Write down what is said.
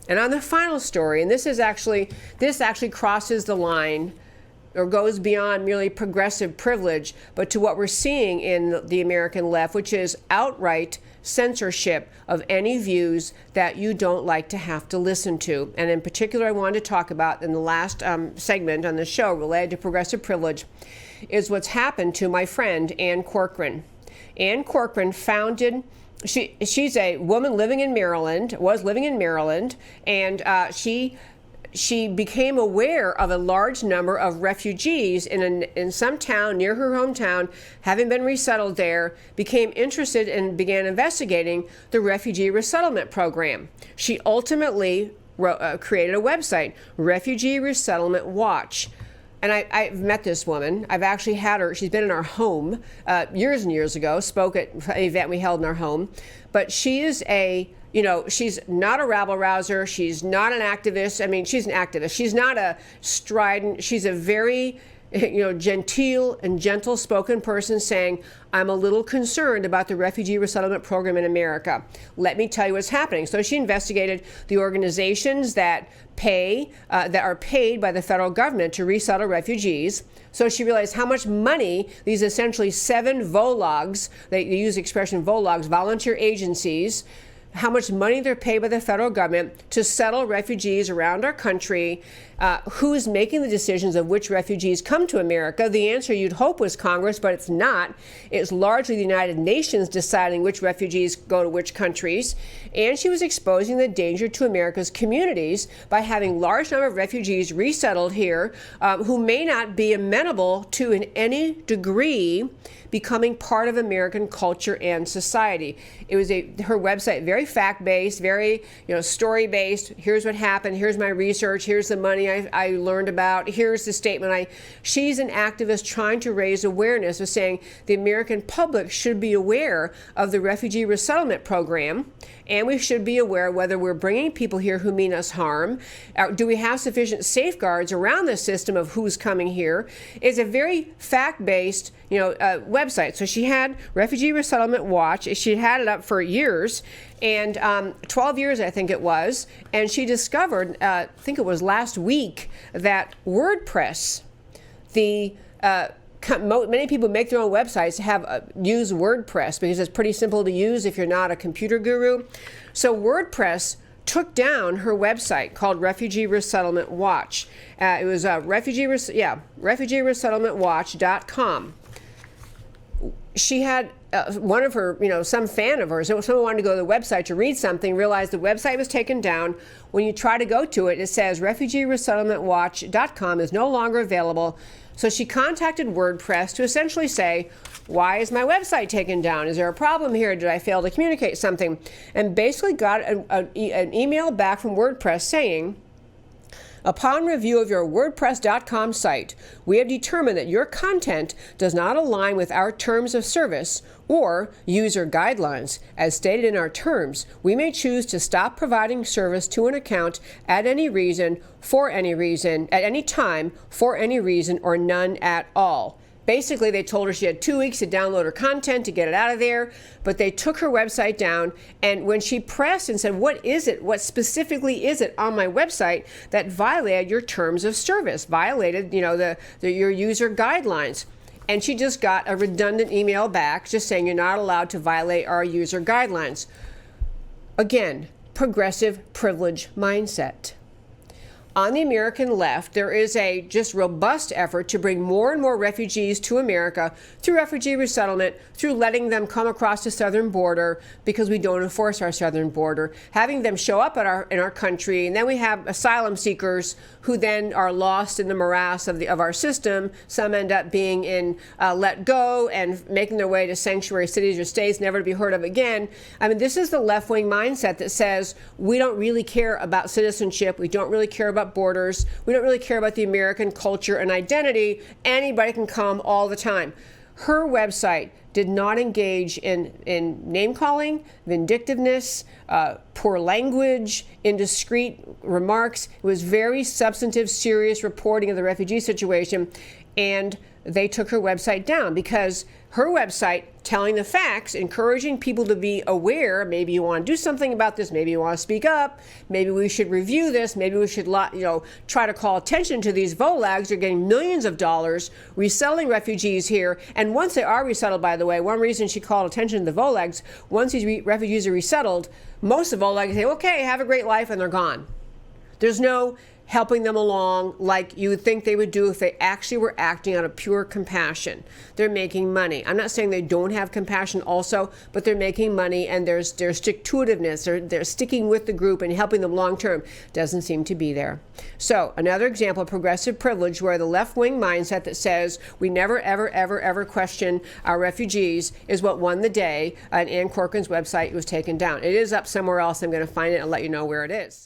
And on the final story, and this actually crosses the line or goes beyond merely progressive privilege, but to what we're seeing in the American left, which is outright censorship of any views that you don't like to have to listen to. And in particular, I wanted to talk about in the last segment on the show related to progressive privilege is what's happened to my friend Ann Corcoran. Ann Corcoran founded, she's a woman living in Maryland, was living in Maryland, and she became aware of a large number of refugees in some town near her hometown, having been resettled there, became interested and began investigating the refugee resettlement program. She ultimately created a website, Refugee Resettlement Watch. And I've met this woman. I've actually had her. She's been in our home years and years ago, spoke at an event we held in our home. But she is she's not a rabble-rouser. She's not an activist. I mean, she's an activist. She's not a strident. She's a very, genteel and gentle-spoken person saying, I'm a little concerned about the refugee resettlement program in America. Let me tell you what's happening. So she investigated the organizations that are paid by the federal government to resettle refugees. So she realized how much money these essentially 7 vologs, they use the expression vologs, volunteer agencies, how much money they're paid by the federal government to settle refugees around our country. Who's making the decisions of which refugees come to America? The answer you'd hope was Congress, but it's not. It's largely the United Nations deciding which refugees go to which countries. And she was exposing the danger to America's communities by having large number of refugees resettled here who may not be amenable to, in any degree, becoming part of American culture and society. It was her website, very fact-based, very story-based. Here's what happened. Here's my research. Here's the money I learned about. Here's the statement. She's an activist trying to raise awareness of saying the American public should be aware of the refugee resettlement program, and we should be aware whether we're bringing people here who mean us harm. Do we have sufficient safeguards around the system of who's coming here? It's a very fact-based website. So she had Refugee Resettlement Watch. She had it up for years, and 12 years, I think it was. And she discovered, I think it was last week, that WordPress, many people make their own websites, use WordPress because it's pretty simple to use if you're not a computer guru. So WordPress took down her website called Refugee Resettlement Watch. It was refugeeresettlementwatch.com. She had one of her, some fan of hers, someone wanted to go to the website to read something, realized the website was taken down. When you try to go to it, it says refugeeresettlementwatch.com is no longer available. So she contacted WordPress to essentially say, why is my website taken down? Is there a problem here? Did I fail to communicate something? And basically got an email back from WordPress saying, upon review of your WordPress.com site, we have determined that your content does not align with our terms of service or user guidelines. As stated in our terms, we may choose to stop providing service to an account at any reason, for any reason, at any time, for any reason, or none at all. Basically, they told her she had 2 weeks to download her content to get it out of there, but they took her website down. And when she pressed and said, what is it? What specifically is it on my website that violated your terms of service, violated, your user guidelines? And she just got a redundant email back just saying you're not allowed to violate our user guidelines. Again, progressive privilege mindset. On the American left, there is a just robust effort to bring more and more refugees to America through refugee resettlement, through letting them come across the southern border because we don't enforce our southern border, having them show up in our country, and then we have asylum seekers who then are lost in the morass of our system. Some end up being let go and making their way to sanctuary cities or states, never to be heard of again. I mean, this is the left-wing mindset that says we don't really care about citizenship, we don't really care about borders, we don't really care about the American culture and identity. Anybody can come all the time. Her website did not engage in name-calling, vindictiveness, poor language, indiscreet remarks. It was very substantive, serious reporting of the refugee situation, and they took her website down because her website telling the facts, encouraging people to be aware. Maybe you want to do something about this. Maybe you want to speak up. Maybe we should review this. Maybe we should, try to call attention to these volags. They're getting millions of dollars resettling refugees here. And once they are resettled, by the way, one reason she called attention to the volags, once these refugees are resettled, most of the volags say, okay, have a great life, and they're gone. There's no helping them along like you would think they would do if they actually were acting out of pure compassion. They're making money. I'm not saying they don't have compassion also, but they're making money, and there's stick-to-itiveness. They're sticking with the group and helping them long term. Doesn't seem to be there. So another example of progressive privilege, where the left-wing mindset that says we never, ever, ever, ever question our refugees is what won the day on Ann Corcoran's website. It was taken down. It is up somewhere else. I'm going to find it and let you know where it is.